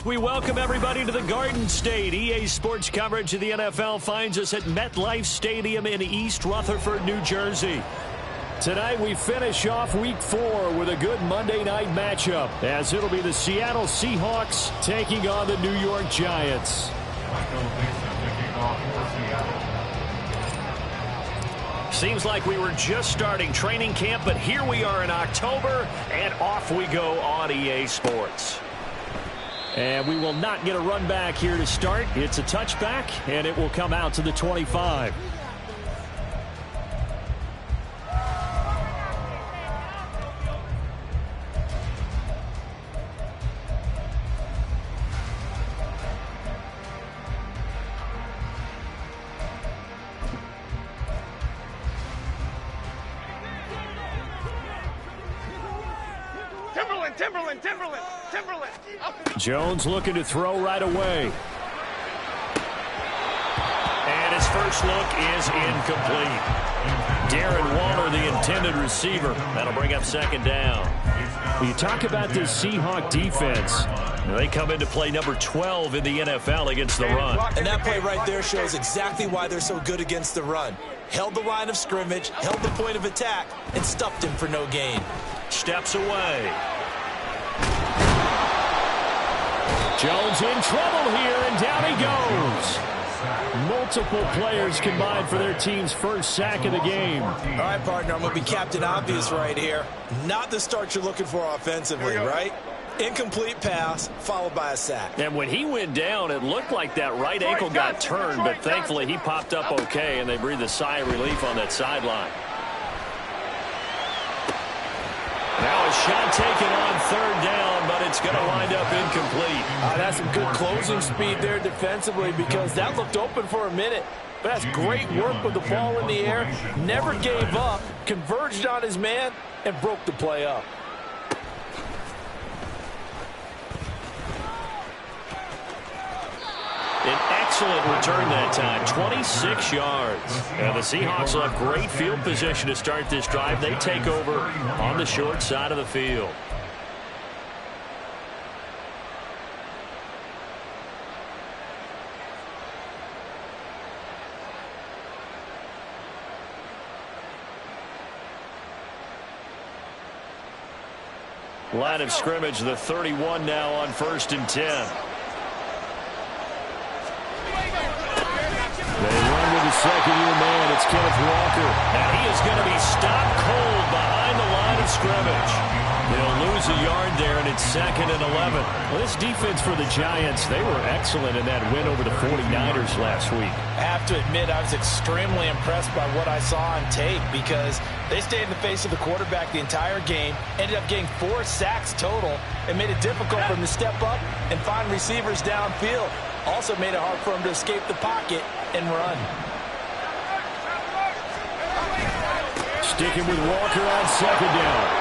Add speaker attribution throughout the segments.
Speaker 1: We welcome everybody to the Garden State. EA Sports coverage of the NFL finds us at MetLife Stadium in East Rutherford, New Jersey. Tonight we finish off Week 4 with a good Monday night matchup, as it'll be the Seattle Seahawks taking on the New York Giants. Seems like we were just starting training camp, but here we are in October, and off we go on EA Sports. And we will not get a run back here to start. It's a touchback, and it will come out to the 25. Jones looking to throw right away. And his first look is incomplete. Darren Waller, the intended receiver. That'll bring up second down. You talk about this Seahawk defense. They come into play number 12 in the NFL against the run.
Speaker 2: And that play right there shows exactly why they're so good against the run. Held the line of scrimmage, held the point of attack, and stuffed him for no gain.
Speaker 1: Steps away. Jones in trouble here, and down he goes. Multiple players combined for their team's first sack of the game.
Speaker 2: All right, partner, I'm going to be Captain Obvious right here. Not the start you're looking for offensively, right? Incomplete pass, followed by a sack.
Speaker 1: And when he went down, it looked like that right ankle got turned, but thankfully he popped up okay, and they breathed a sigh of relief on that sideline. Now a shot taken on third down, but it's going to wind up incomplete.
Speaker 3: That's some good closing speed there defensively, because that looked open for a minute. But that's great work with the ball in the air. Never gave up, converged on his man, and broke the play up.
Speaker 1: An excellent return that time, 26 yards. And the Seahawks will have great field position to start this drive. They take over on the short side of the field. Line of scrimmage, the 31 now on 1st and 10.
Speaker 3: They run with the second-year man. It's Kenneth Walker.
Speaker 1: And he is going to be stopped cold behind the line of scrimmage. They'll lose a yard there, and it's 2nd and 11.
Speaker 3: Well, this defense for the Giants, they were excellent in that win over the 49ers last week.
Speaker 4: I have to admit, I was extremely impressed by what I saw on tape, because they stayed in the face of the quarterback the entire game, ended up getting 4 sacks total, and made it difficult for him to step up and find receivers downfield. Also made it hard for him to escape the pocket and run.
Speaker 3: Sticking with Walker on second down.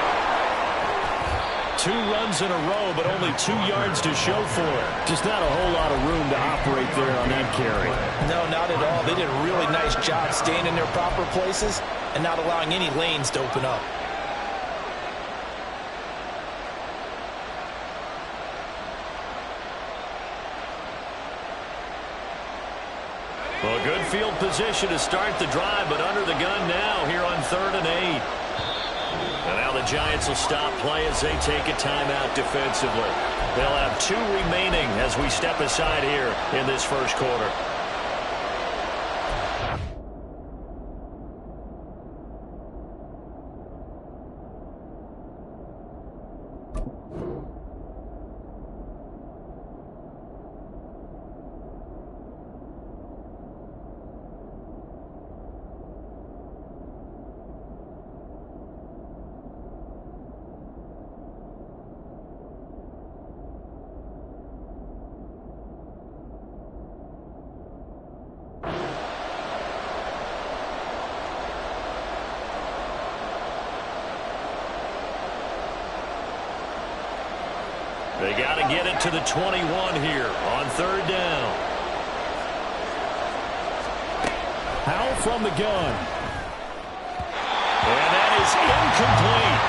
Speaker 1: 2 runs in a row, but only 2 yards to show for it.
Speaker 3: Just not a whole lot of room to operate there on that carry.
Speaker 4: No, not at all. They did a really nice job staying in their proper places and not allowing any lanes to open up.
Speaker 1: Well, good field position to start the drive, but under the gun now here on 3rd and 8. And now the Giants will stop play as they take a timeout defensively. They'll have 2 remaining as we step aside here in this first quarter. They got to get it to the 21 here on 3rd down.
Speaker 3: Howell from the gun.
Speaker 1: And that is incomplete.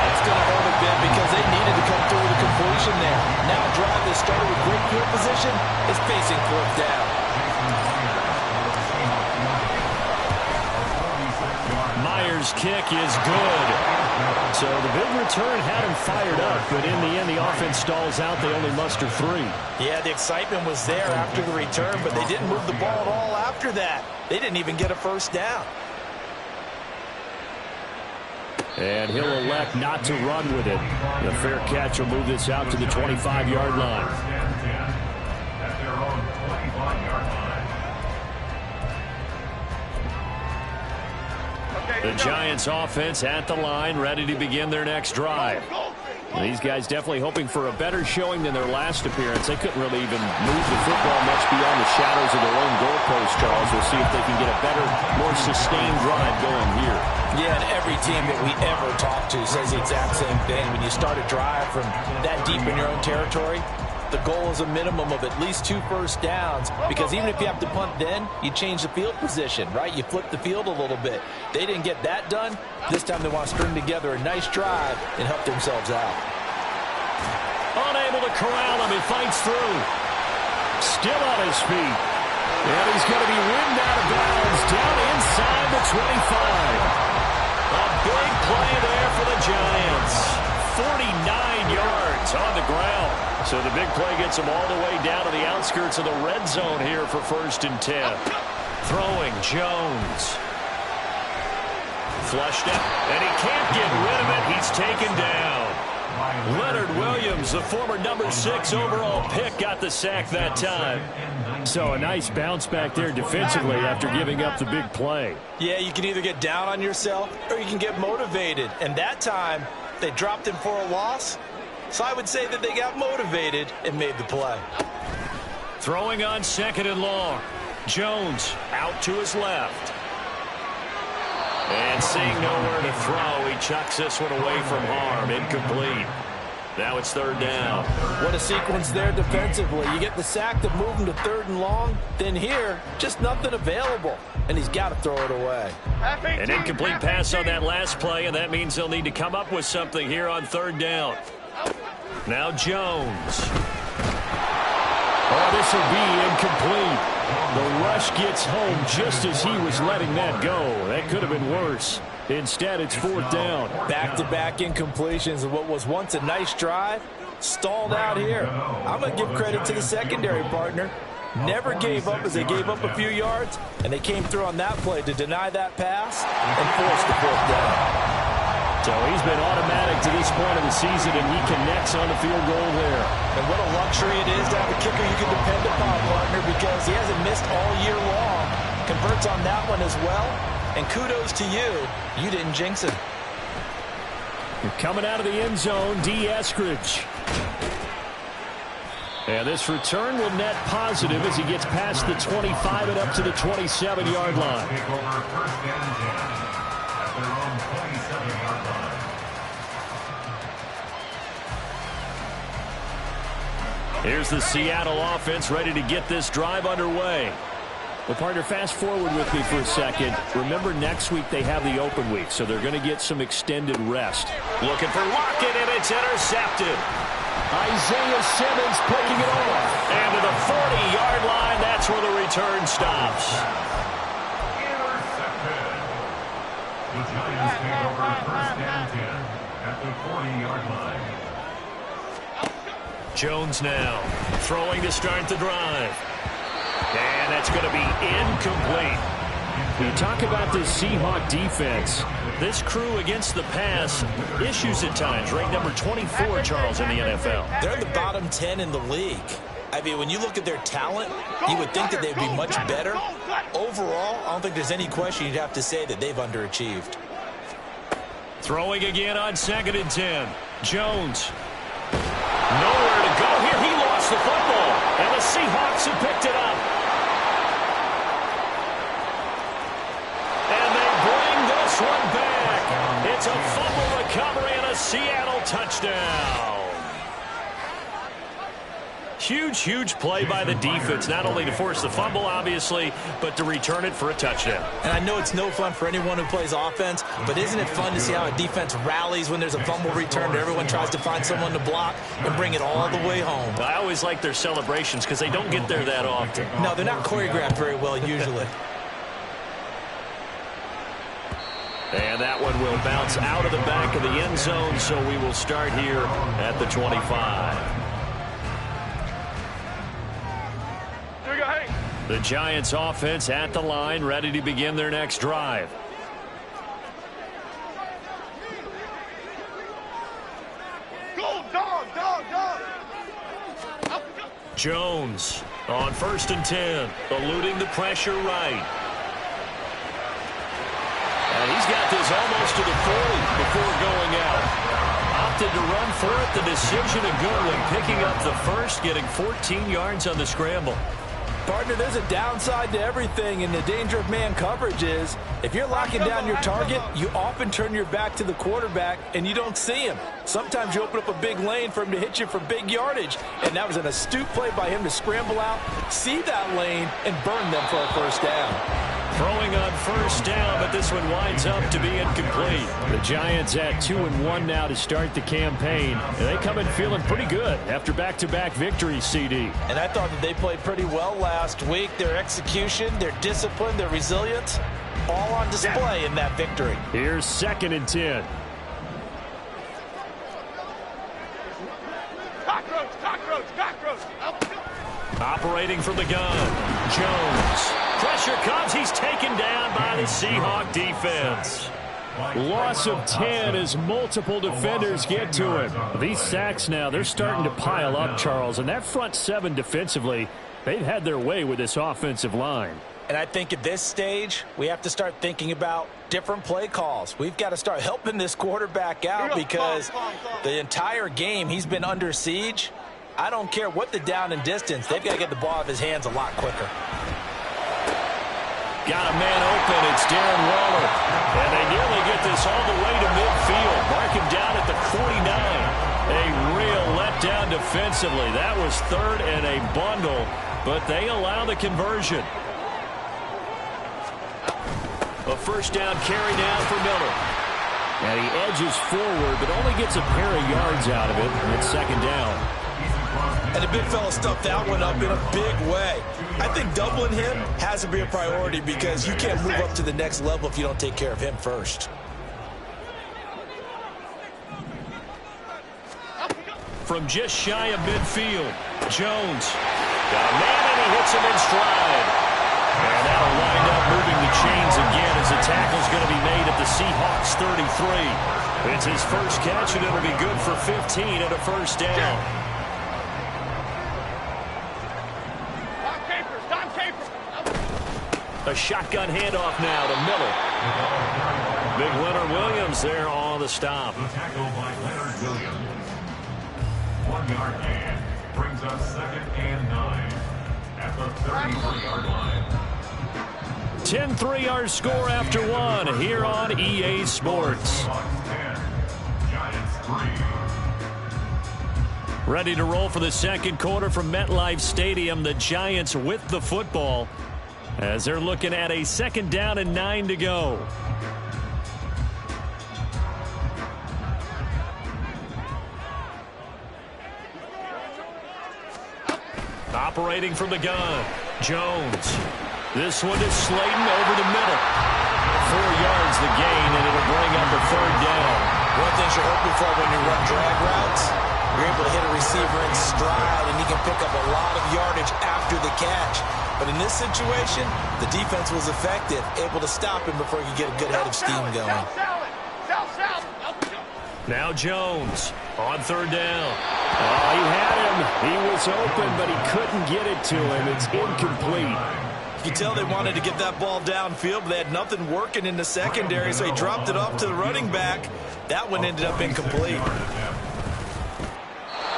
Speaker 3: It's
Speaker 4: going to hurt a bit because they needed to come through with a completion there. Now a drive that started with great field position is facing fourth down.
Speaker 1: Myers' kick is good. So the big return had him fired up, but in the end, the offense stalls out. They only muster 3.
Speaker 4: Yeah, the excitement was there after the return, but they didn't move the ball at all after that. They didn't even get a first down.
Speaker 1: And he'll elect not to run with it. The fair catch will move this out to the 25-yard line. The Giants offense at the line, ready to begin their next drive. These guys definitely hoping for a better showing than their last appearance. They couldn't really even move the football much beyond the shadows of their own goalpost, Charles. We'll see if they can get a better, more sustained drive going here.
Speaker 4: Yeah, and every team that we ever talk to says the exact same thing. When you start a drive from that deep in your own territory, the goal is a minimum of at least 2 first downs, because even if you have to punt then, you change the field position, right? You flip the field a little bit. They didn't get that done. This time they want to string together a nice drive and help themselves out.
Speaker 1: Unable to corral him. He fights through. Still on his feet. And he's going to be ridden out of bounds down inside the 25. A big play there for the Giants. 49 yards on the ground. So the big play gets him all the way down to the outskirts of the red zone here for 1st and 10. Throwing Jones. Flushed it, and he can't get rid of it. He's taken down. Leonard Williams, the former number 6 overall pick, got the sack that time. So a nice bounce back there defensively after giving up the big play.
Speaker 4: Yeah, you can either get down on yourself or you can get motivated. And that time, they dropped him for a loss. So I would say that they got motivated and made the play.
Speaker 1: Throwing on 2nd and long. Jones out to his left. And seeing nowhere to throw, he chucks this one away from harm. Incomplete. Now it's 3rd down.
Speaker 4: What a sequence there defensively. You get the sack to move him to 3rd and long. Then here, just nothing available. And he's got to throw it away.
Speaker 1: An incomplete pass on that last play, and that means they'll need to come up with something here on 3rd down. Now Jones. Oh, this will be incomplete. The rush gets home just as he was letting that go. That could have been worse. Instead, it's 4th down.
Speaker 4: Back-to-back incompletions of what was once a nice drive. Stalled out here. I'm going to give credit to the secondary partner. Never gave up as they gave up a few yards, and they came through on that play to deny that pass and force the 4th down.
Speaker 1: So he's been automatic to this point of the season, and he connects on the field goal there.
Speaker 4: And what a luxury it is to have a kicker you can depend upon, partner, because he hasn't missed all year long. Converts on that one as well. And kudos to you. You didn't jinx him.
Speaker 1: Coming out of the end zone, D. Eskridge. And this return will net positive as he gets past the 25 and up to the 27-yard line. Here's the Seattle offense ready to get this drive underway. Well, partner, fast forward with me for a second. Remember, next week they have the open week, so they're going to get some extended rest. Looking for Lockett, and it's intercepted. Isaiah Simmons picking it off. And to the 40-yard line, that's where the return stops.
Speaker 5: Intercepted. The Giants take over 1st and 10 at the 40-yard line.
Speaker 1: Jones now throwing to start the drive. And that's going to be incomplete. You talk about this Seahawk defense. This crew against the pass, issues at times. Ranked number 24, Charles, in the NFL.
Speaker 4: They're in the bottom 10 in the league. I mean, when you look at their talent, you would think that they'd be much better. Overall, I don't think there's any question you'd have to say that they've underachieved.
Speaker 1: Throwing again on 2nd and 10. Jones. Nowhere to go here. He lost the football. And the Seahawks have picked it up. And they bring this one back. It's a fumble recovery and a Seattle touchdown. Huge play by the defense, not only to force the fumble, obviously, but to return it for a touchdown.
Speaker 2: And I know it's no fun for anyone who plays offense, but isn't it fun to see how a defense rallies when there's a fumble return and everyone tries to find someone to block and bring it all the way home?
Speaker 1: I always like their celebrations because they don't get there that often.
Speaker 2: No, they're not choreographed very well usually.
Speaker 1: And that one will bounce out of the back of the end zone, so we will start here at the 25. The Giants offense at the line, ready to begin their next drive.
Speaker 6: Go, dog.
Speaker 1: Jones on 1st and 10, eluding the pressure right. And he's got this almost to the 40 before going out. Opted to run for it. The decision a good one. Picking up the first, getting 14 yards on the scramble.
Speaker 3: Partner, there's a downside to everything, and the danger of man coverage is if you're locking down your target, you often turn your back to the quarterback and you don't see him. Sometimes you open up a big lane for him to hit you for big yardage, and that was an astute play by him to scramble out, see that lane, and burn them for a first down.
Speaker 1: Throwing on 1st down, but this one winds up to be incomplete. The Giants at 2-1 now to start the campaign. And they come in feeling pretty good after back-to-back victories, CD.
Speaker 3: And I thought that they played pretty well last week. Their execution, their discipline, their resilience, all on display in that victory.
Speaker 1: Here's 2nd and 10.
Speaker 6: Cockroach.
Speaker 1: Operating from the gun, Jones. Pressure comes. He's taken down by the Seahawks defense. Loss of 10 as multiple defenders get to him. These sacks now, they're starting to pile up, Charles. And that front 7 defensively, they've had their way with this offensive line.
Speaker 3: And I think at this stage, we have to start thinking about different play calls. We've got to start helping this quarterback out because the entire game he's been under siege. I don't care what the down and distance. They've got to get the ball out of his hands a lot quicker.
Speaker 1: Got a man open. It's Darren Waller. And they nearly get this all the way to midfield. Mark him down at the 49. A real letdown defensively. That was 3rd and a bundle, but they allow the conversion. A first down carry now for Miller. And he edges forward, but only gets a pair of yards out of it. And it's 2nd down.
Speaker 2: And the big fella stuffed that one up in a big way. I think doubling him has to be a priority because you can't move up to the next level if you don't take care of him first.
Speaker 1: From just shy of midfield, Jones. Got a man and he hits him in stride. And that'll wind up moving the chains again as the tackle's going to be made at the Seahawks 33. It's his first catch and it'll be good for 15 and a first down. A shotgun handoff now to Miller. Big Leonard Williams there on the stop.
Speaker 5: The tackle by Leonard Williams. 1 yard gain brings us 2nd and 9 at the 33-yard line.
Speaker 1: 10-3 our score after 1 here on EA Sports.
Speaker 5: Seahawks 10, Giants 3.
Speaker 1: Ready to roll for the second quarter from MetLife Stadium. The Giants with the football as they're looking at a 2nd down and 9 to go. Operating from the gun, Jones. This one is Slayton over the middle. 4 yards the gain, and it'll bring up a 3rd down.
Speaker 2: One thing you're hoping for when you run drag routes, you're able to hit a receiver in stride, and he can pick up a lot of yardage after the catch. But in this situation, the defense was effective, able to stop him before he could get a good head of steam going.
Speaker 1: Now Jones on 3rd down. Oh, he had him. He was open, but he couldn't get it to him. It's incomplete.
Speaker 2: You can tell they wanted to get that ball downfield, but they had nothing working in the secondary, so he dropped it off to the running back. That one ended up incomplete.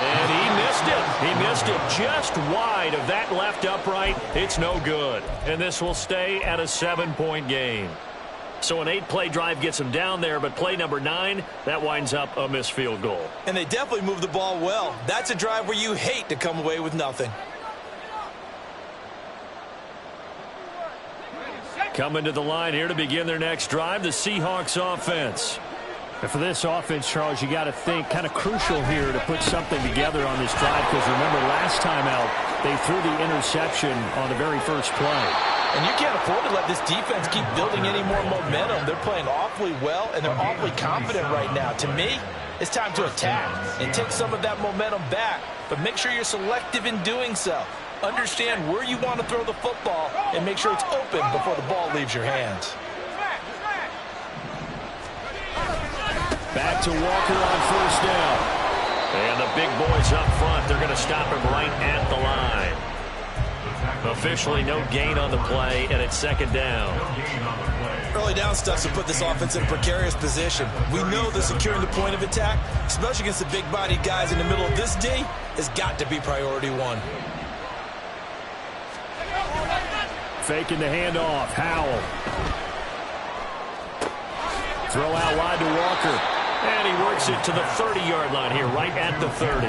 Speaker 1: And he missed it. He missed it just wide of that left upright. It's no good. And this will stay at a 7-point game. So an 8-play drive gets them down there, but play number 9, that winds up a missed field goal.
Speaker 2: And they definitely moved the ball well. That's a drive where you hate to come away with nothing.
Speaker 1: Coming to the line here to begin their next drive, the Seahawks offense.
Speaker 7: And for this offense, Charles, you got to think kind of crucial here to put something together on this drive, because remember last time out they threw the interception on the very first play.
Speaker 3: And you can't afford to let this defense keep building any more momentum. They're playing awfully well, and they're awfully confident right now. To me, it's time to attack and take some of that momentum back, but make sure you're selective in doing so. Understand where you want to throw the football and make sure it's open before the ball leaves your hands.
Speaker 1: Back to Walker on first down. And the big boys up front, they're going to stop him right at the line. Officially no gain on the play, and it's second down.
Speaker 2: Early down stuff will put this offense in a precarious position. We know that securing the point of attack, especially against the big-bodied guys in the middle of this D, has got to be priority one.
Speaker 7: Faking the handoff. Howell.
Speaker 1: Throw out wide to Walker. And he works it to the 30-yard line here, right at the 30.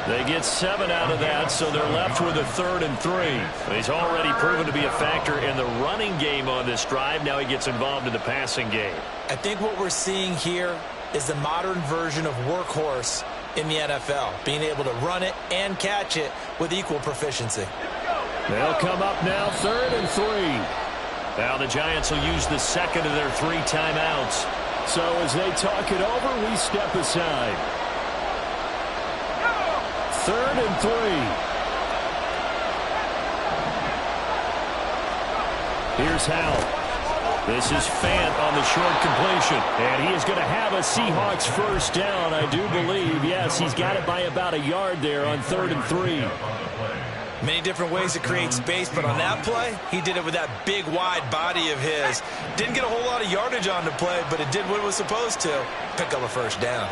Speaker 1: They get 7 out of that, so they're left with a 3rd and 3. He's already proven to be a factor in the running game on this drive. Now he gets involved in the passing game.
Speaker 2: I think what we're seeing here is the modern version of workhorse in the NFL, being able to run it and catch it with equal proficiency.
Speaker 1: They'll come up now, 3rd and 3. Now the Giants will use the second of their 3 timeouts.
Speaker 7: So as they talk it over, we step aside. 3rd and 3.
Speaker 1: Here's Howell. This is Fant on the short completion.
Speaker 7: And he is going to have a Seahawks first down, I do believe. Yes, he's got it by about a yard there on 3rd and 3.
Speaker 2: Many different ways to create space, but on that play, he did it with that big, wide body of his. Didn't get a whole lot of yardage on the play, but it did what it was supposed to. Pick up a first down.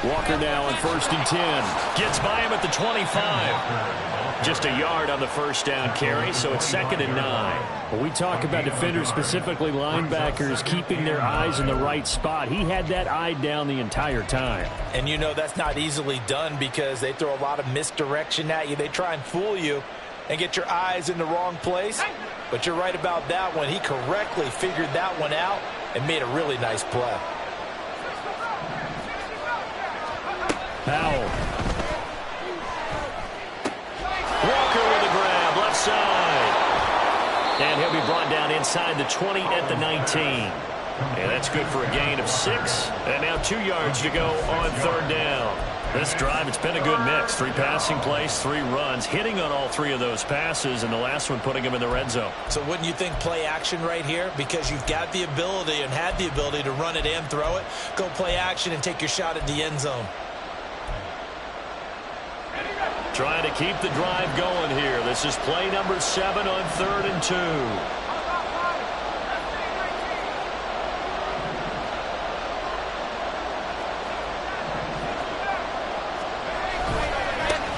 Speaker 7: Walker now on 1st and 10.
Speaker 1: Gets by him at the 25. Just a yard on the first down carry, so it's 2nd and 9.
Speaker 7: When we talk about defenders, specifically linebackers, keeping their eyes in the right spot, he had that eye down the entire time.
Speaker 3: And you know that's not easily done because they throw a lot of misdirection at you. They try and fool you and get your eyes in the wrong place. But you're right about that one. He correctly figured that one out and made a really nice play.
Speaker 7: Howell.
Speaker 1: Walker with a grab, left side. And he'll be brought down inside the 20 at the 19. And that's good for a gain of 6. And now 2 yards to go on 3rd down. This drive, it's been a good mix. 3 passing plays, 3 runs, hitting on all 3 of those passes, and the last one putting him in the red zone.
Speaker 2: So wouldn't you think play action right here? Because you've got the ability and had the ability to run it and throw it. Go play action and take your shot at the end zone.
Speaker 1: Trying to keep the drive going here. This is play number 7 on 3rd and 2.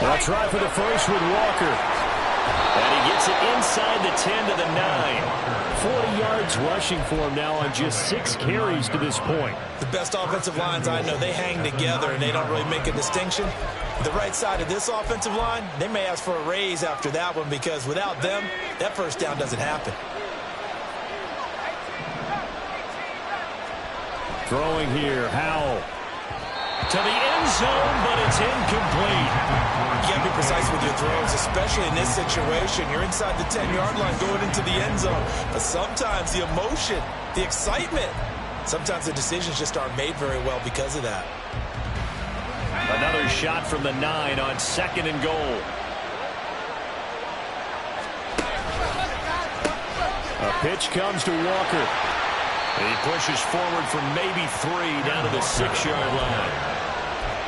Speaker 7: They'll try for the first with Walker.
Speaker 1: And he gets it inside the 10 to the 9.
Speaker 7: 40 yards rushing for him now on just 6 carries to this point.
Speaker 2: The best offensive lines I know, they hang together and they don't really make a distinction. The right side of this offensive line, they may ask for a raise after that one because without them, that first down doesn't happen.
Speaker 7: Throwing here, Howell.
Speaker 1: To the end zone, but it's incomplete.
Speaker 2: You can't be precise with your throws, especially in this situation. You're inside the 10-yard line going into the end zone. But sometimes the emotion, the excitement, sometimes the decisions just aren't made very well because of that.
Speaker 1: Another shot from the 9 on 2nd and goal.
Speaker 7: A pitch comes to Walker.
Speaker 1: He pushes forward from maybe 3 down to the 6-yard line.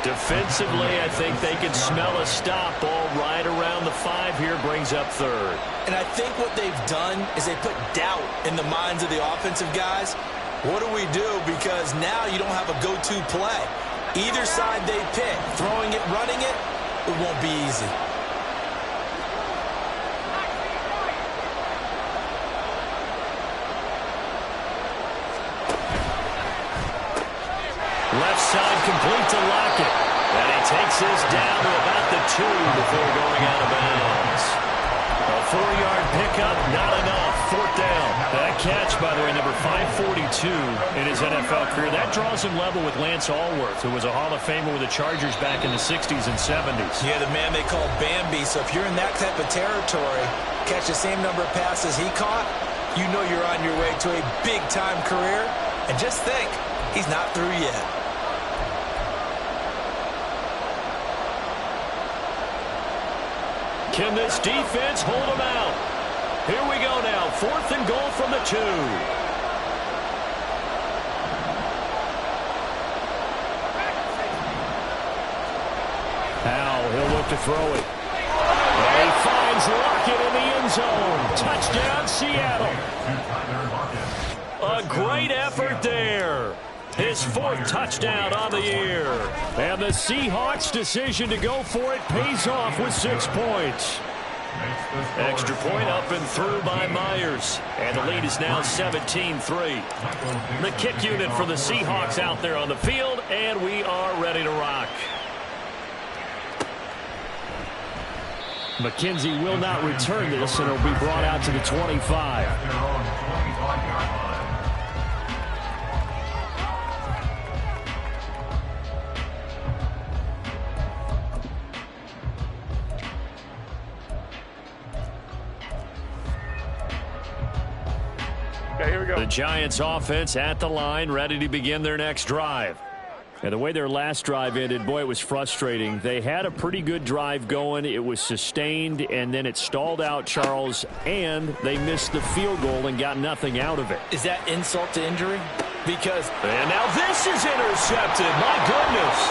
Speaker 1: Defensively, I think they can smell a stop. Ball right around the 5 here, brings up 3rd.
Speaker 2: And I think what they've done is they put doubt in the minds of the offensive guys. What do we do? Because now you don't have a go-to play. Either side they pick, throwing it, running it, it won't be easy.
Speaker 1: complete to Lockett. And he takes this down to about the 2 before going out of bounds. A 4-yard pickup, not enough. 4th down. That catch, by the way, number 542 in his NFL career. That draws him level with Lance Allworth, who was a Hall of Famer with the Chargers back in the 60s and 70s.
Speaker 2: Yeah, the man they call Bambi. So if you're in that type of territory, catch the same number of passes he caught, you know you're on your way to a big-time career. And just think, he's not through yet.
Speaker 1: Can this defense hold him out? Here we go now. 4th and goal from the 2. Now he'll look to throw it. And he finds Lockett in the end zone. Touchdown, Seattle. A great effort there. His 4th touchdown on the year. And the Seahawks' decision to go for it pays off with 6 points. Extra point up and through by Myers. And the lead is now 17-3. The kick unit for the Seahawks out there on the field, and we are ready to rock. McKenzie will not return this, and it'll be brought out to the 25. The Giants offense at the line, ready to begin their next drive. And the way their last drive ended, boy, it was frustrating. They had a pretty good drive going. It was sustained, and then it stalled out, Charles, and they missed the field goal and got nothing out of it.
Speaker 3: Is that insult to injury? Because...
Speaker 1: And now this is intercepted. My goodness.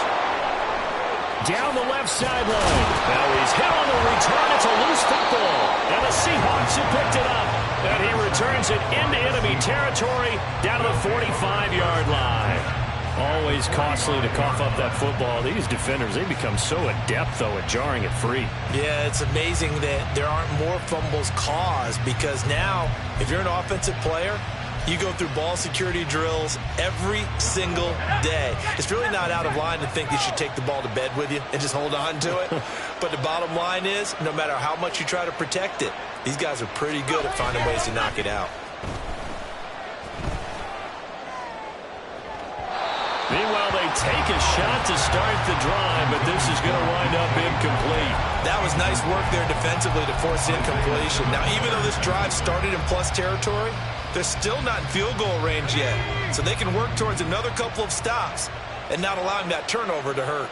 Speaker 1: Down the left sideline. Now he's hit on the return. It's a loose football. And the Seahawks have picked it up. And he returns it into enemy territory down to the 45-yard line. Always costly to cough up that football. These defenders, they become so adept, though, at jarring it free.
Speaker 2: Yeah, it's amazing that there aren't more fumbles caused, because now, if you're an offensive player, you go through ball security drills every single day. It's really not out of line to think you should take the ball to bed with you and just hold on to it. But the bottom line is, no matter how much you try to protect it, these guys are pretty good at finding ways to knock it out.
Speaker 1: Meanwhile, they take a shot to start the drive, but this is going to wind up incomplete.
Speaker 2: That was nice work there defensively to force incompletion. Now, even though this drive started in plus territory, they're still not in field goal range yet. So they can work towards another couple of stops and not allowing that turnover to hurt.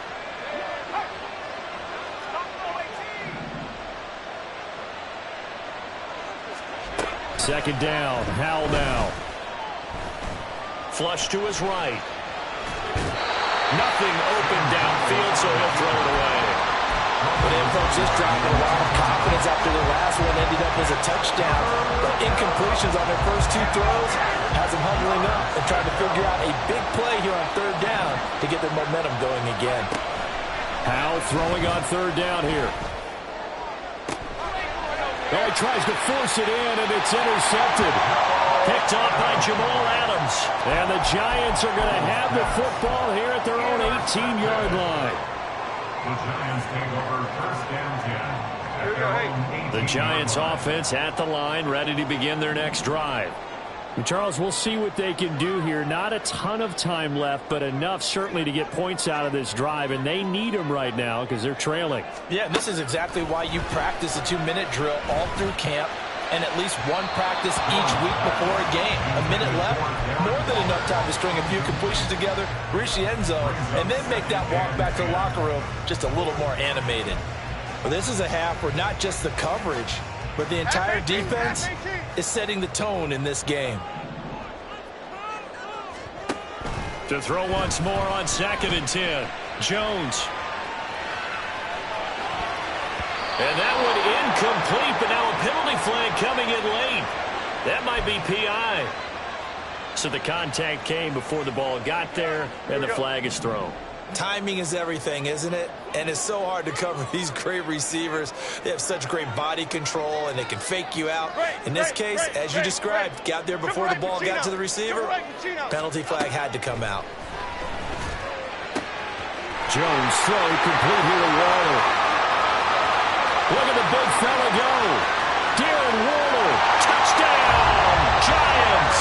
Speaker 1: Second down, Howell now. Flush to his right. Nothing open downfield, so he'll throw it away.
Speaker 3: But they approach this drive with a lot of confidence after the last one ended up as a touchdown. But incompletions on their first 2 throws has them huddling up and trying to figure out a big play here on 3rd down to get their momentum going again.
Speaker 1: Howell throwing on 3rd down here. Oh, he tries to force it in, and it's intercepted. Picked off by Jamal Adams. And the Giants are going to have the football here at their own 18-yard line.
Speaker 5: The Giants take over 1st and 10.
Speaker 1: The Giants offense at the line, ready to begin their next drive. And Charles, we'll see what they can do here. Not a ton of time left, but enough certainly to get points out of this drive, and they need them right now because they're trailing.
Speaker 3: Yeah, this is exactly why you practice a 2-minute drill all through camp and at least one practice each week before a game. A minute left, more than enough time to string a few completions together, reach the end zone, and then make that walk back to the locker room just a little more animated. Well, this is a half where not just the coverage, but the entire defense is setting the tone in this game.
Speaker 1: To throw once more on 2nd and 10. Jones. And that one incomplete, but now a penalty flag coming in late. That might be PI. So the contact came before the ball got there, and the flag is thrown.
Speaker 2: Timing is everything, isn't it? And it's so hard to cover these great receivers. They have such great body control, and they can fake you out. In this case, as you described, got there before the ball got to the receiver. Penalty flag had to come out.
Speaker 1: Jones throw complete here to Waller. Look at the big fella go. Darren Waller, touchdown, Giants.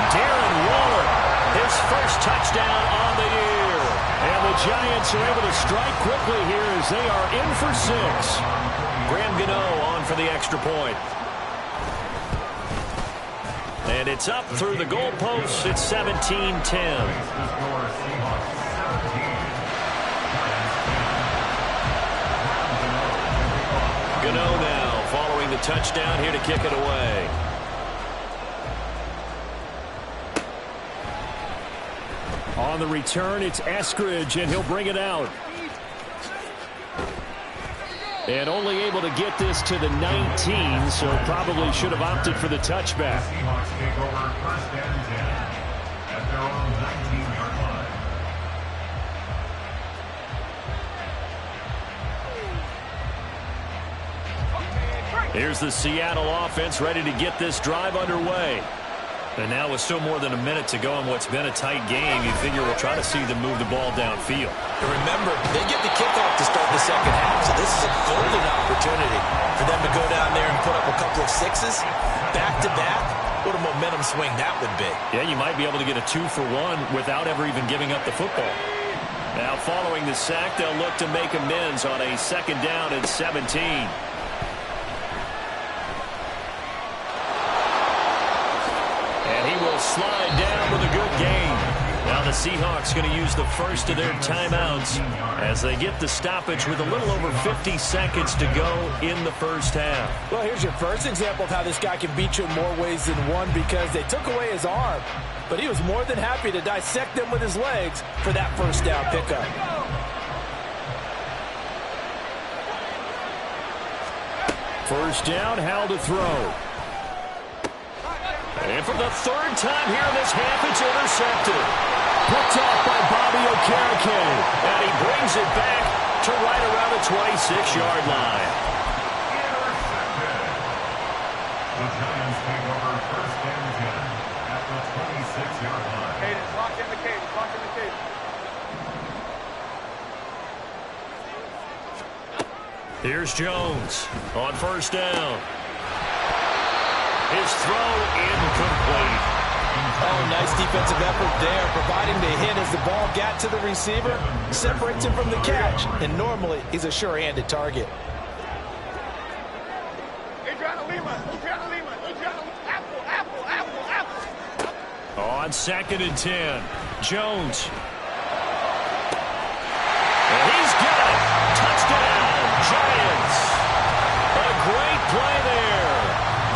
Speaker 1: Darren Waller, his first touchdown on the year. And the Giants are able to strike quickly here as they are in for 6. Graham Gano on for the extra point. And it's up through the goalposts. It's 17-10. Gano now following the touchdown here to kick it away. On the return, it's Eskridge, and he'll bring it out. And only able to get this to the 19, so probably should have opted for the touchback.
Speaker 5: Seahawks take over first and 10 at their own 19-yard line.
Speaker 1: Here's the Seattle offense ready to get this drive underway. And now with still more than a minute to go in what's been a tight game, you figure we'll try to see them move the ball downfield.
Speaker 2: And remember, they get the kickoff to start the second half, so this is a golden opportunity for them to go down there and put up a couple of 6s back-to-back. What a momentum swing that would be.
Speaker 1: Yeah, you might be able to get a 2-for-1 without ever even giving up the football. Now following the sack, they'll look to make amends on a second down and 17. Slide down with a good gain. Now the Seahawks going to use the first of their timeouts as they get the stoppage with a little over 50 seconds to go in the first half.
Speaker 3: Well, here's your first example of how this guy can beat you in more ways than one, because they took away his arm, but he was more than happy to dissect them with his legs for that first down pickup.
Speaker 1: First down, Howell to throw. And for the third time here in this half, it's intercepted. Picked off by Bobby Okereke. And he brings it back to right around the 26-yard line.
Speaker 5: Intercepted. The Giants take over first and 10 at the 26-yard line.
Speaker 6: Cadence, lock in the cadence, lock in the cadence.
Speaker 1: Here's Jones on first down. His throw incomplete.
Speaker 3: Oh, nice defensive effort there, providing the hit as the ball got to the receiver, separates him from the catch, and normally he's a sure-handed target.
Speaker 6: Adriana Lima, apple.
Speaker 1: On second and 10, Jones. And he's got it. Touchdown, Giants. A great play there.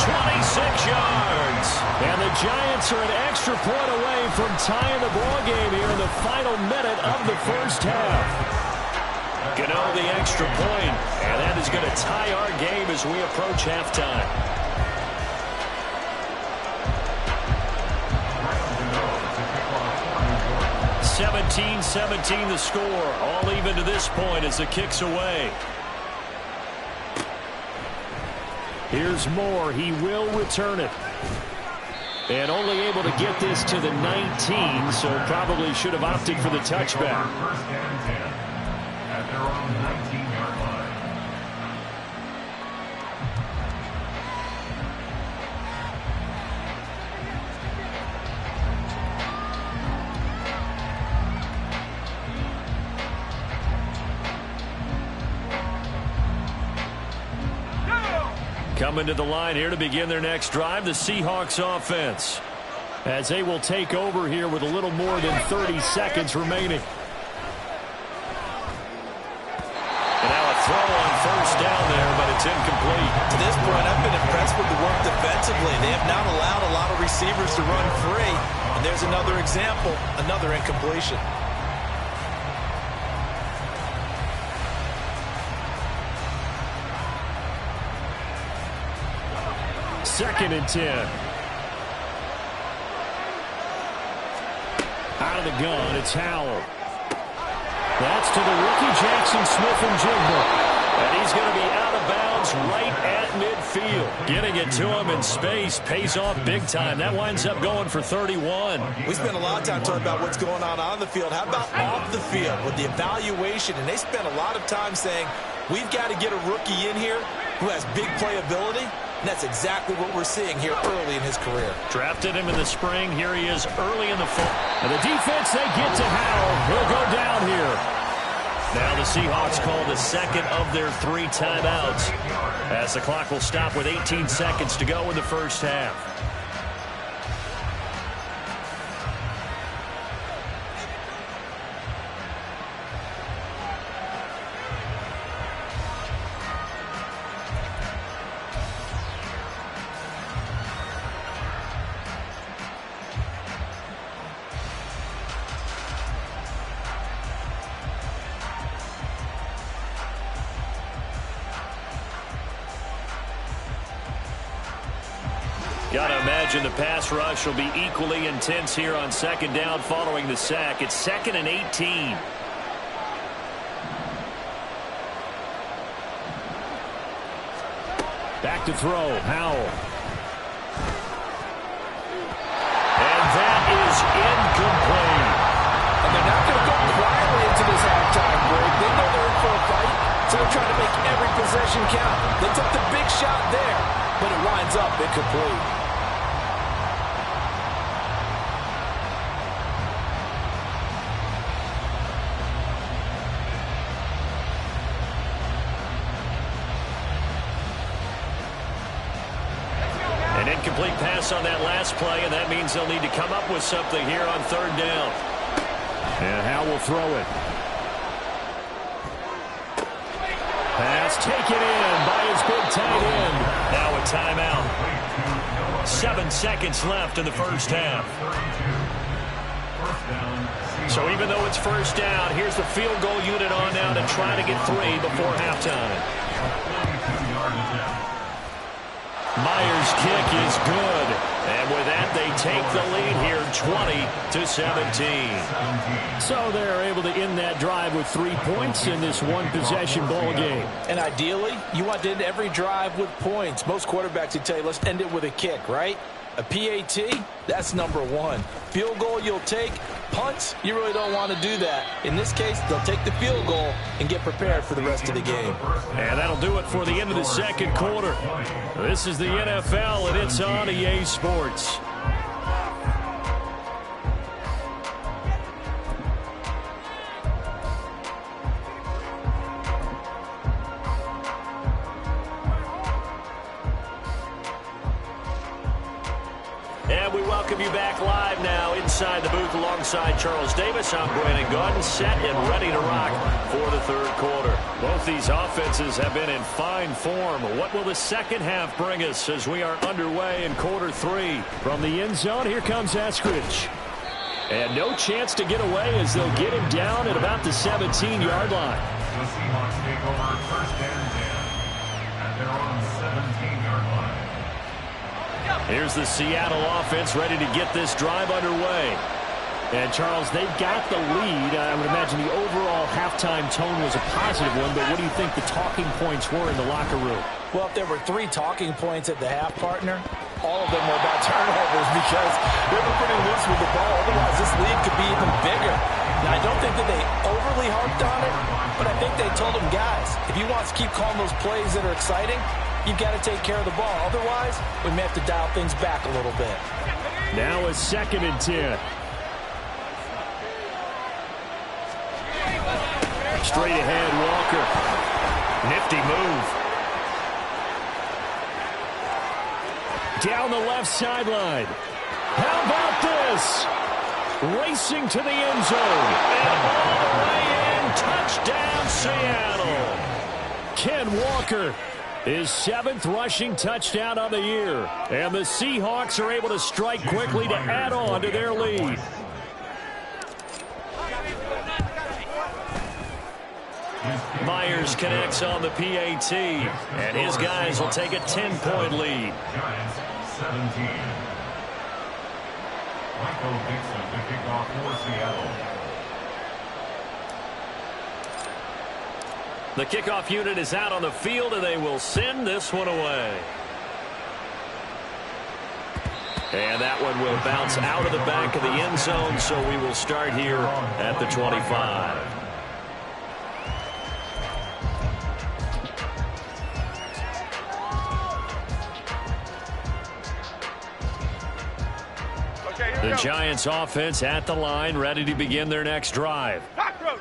Speaker 1: 26 yards. And the Giants are an extra point away from tying the ball game here in the final minute of the first half. Gano the extra point, and that is going to tie our game as we approach halftime. Gano 17-17 the score. All even to this point as the kick's away. Here's Moore. He will return it. And only able to get this to the 19, so probably should have opted for the touchback.
Speaker 5: First and 10 at their own 19-yard line.
Speaker 1: Coming to the line here to begin their next drive, the Seahawks offense, as they will take over here with a little more than 30 seconds remaining. And now a throw on first down there, but it's incomplete.
Speaker 2: To this point, I've been impressed with the work defensively. They have not allowed a lot of receivers to run free. And there's another example, another incompletion.
Speaker 1: Second and 10. Out of the gun, it's Howell. That's to the rookie Jackson Smith-Njigba. And he's going to be out of bounds right at midfield. field. Getting it to him in space pays off big time. That winds up going for 31.
Speaker 2: We spent a lot of time talking about what's going on the field. How about off the field with the evaluation? And they spent a lot of time saying, we've got to get a rookie in here who has big playability. And that's exactly what we're seeing here early in his career.
Speaker 1: Drafted him in the spring. Here he is early in the fall. And the defense, they get to Howell. He'll go down here. Now the Seahawks call the second of their 3 timeouts, as the clock will stop with 18 seconds to go in the first half. Got to imagine the pass rush will be equally intense here on second down following the sack. It's 2nd and 18. Back to throw. Howell. And that is incomplete.
Speaker 3: And they're not going to go quietly into this halftime break. They know they're in for a fight, so they're trying to make every possession count. They took the big shot there, but it winds up incomplete.
Speaker 1: An incomplete pass on that last play, and that means they'll need to come up with something here on 3rd down. And Howell will throw it. Pass taken in by his big tight end. Now a timeout. 7 seconds left in the first half. So even though it's first down, here's the field goal unit on now to try to get 3 before halftime. Myers' kick is good. And with that, they take the lead here 20-17.
Speaker 7: So they're able to end that drive with 3 points in this one-possession ball game.
Speaker 3: And ideally, you want to end every drive with points. Most quarterbacks would tell you, let's end it with a kick, right? A PAT, that's number 1. Field goal you'll take. Punts, you really don't want to do that. In this case, they'll take the field goal and get prepared for the rest of the game.
Speaker 1: And that'll do it for the end of the second quarter. This is the NFL, and it's on EA Sports. And we welcome you back live now inside the booth alongside Charles Davis. I'm Brandon Gaudin, set and ready to rock for the third quarter. Both these offenses have been in fine form. What will the second half bring us as we are underway in quarter 3?
Speaker 7: From the end zone, here comes Eskridge. And no chance to get away as they'll get him down at about the 17-yard line.
Speaker 5: The Seahawks take over 1st and 10 at their own 17-yard line.
Speaker 1: Here's the Seattle offense ready to get this drive underway.
Speaker 7: And, Charles, they've got the lead. I would imagine the overall halftime tone was a positive one, but what do you think the talking points were in the locker room?
Speaker 3: Well, if there were 3 talking points at the half, partner, all of them were about turnovers because they were pretty loose with the ball. Otherwise, this lead could be even bigger. Now, I don't think that they overly harped on it, but I think they told them, guys, if you want to keep calling those plays that are exciting, you've got to take care of the ball. Otherwise, we may have to dial things back a little bit.
Speaker 7: Now a 2nd and 10.
Speaker 1: Straight ahead, Walker. Nifty move.
Speaker 7: Down the left sideline. How about this? Racing to the end zone.
Speaker 1: And all the way in. Touchdown, Seattle.
Speaker 7: Ken Walker, his 7th rushing touchdown of the year. And the Seahawks are able to strike quickly to add on to their lead.
Speaker 1: Myers connects on the PAT, and his guys will take a 10-point lead.
Speaker 5: Giants 17. Michael Dixon to kick off for Seattle.
Speaker 1: The kickoff unit is out on the field, and they will send this one away. And that one will bounce out of the back of the end zone, so we will start here at the 25. The Giants offense at the line, ready to begin their next drive.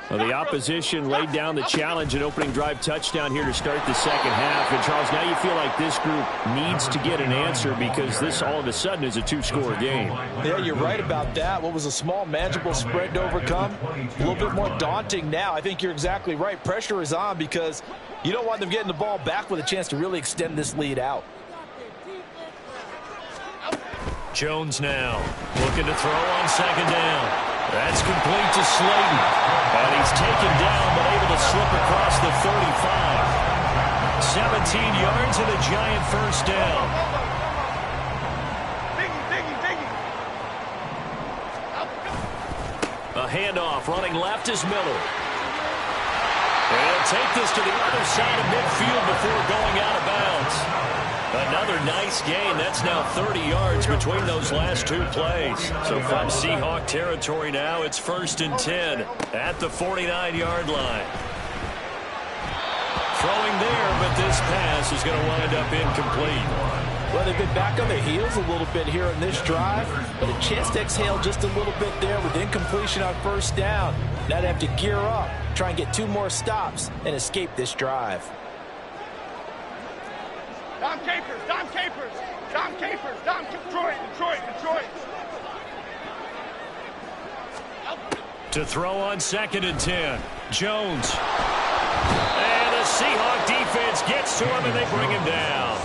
Speaker 1: Well, the opposition laid down the challenge, an opening drive touchdown here to start the second half. And, Charles, now you feel like this group needs to get an answer because this all of a sudden is a two-score game.
Speaker 3: Yeah, you're right about that. What was a small, manageable spread to overcome? A little bit more daunting now. I think you're exactly right. Pressure is on because you don't want them getting the ball back with a chance to really extend this lead out.
Speaker 1: Jones now looking to throw on second down. That's complete to Slayton. And he's taken down but able to slip across the 35. 17 yards and a Giant first down. A handoff running left is Miller. And he'll take this to the other side of midfield before going out of bounds. Another nice gain. That's now 30 yards between those last two plays. So from Seahawk territory now, it's 1st and 10 at the 49-yard line. Throwing there, but this pass is going to wind up incomplete.
Speaker 3: Well, they've been back on their heels a little bit here in this drive, but a chance to exhale just a little bit there with incompletion on first down. Now they have to gear up, try and get 2 more stops, and escape this drive.
Speaker 6: Dom Capers, Dom Capers, Dom Capers, Dom Detroit.
Speaker 1: To throw on 2nd and 10. Jones. And the Seahawk defense gets to him, and they bring him down.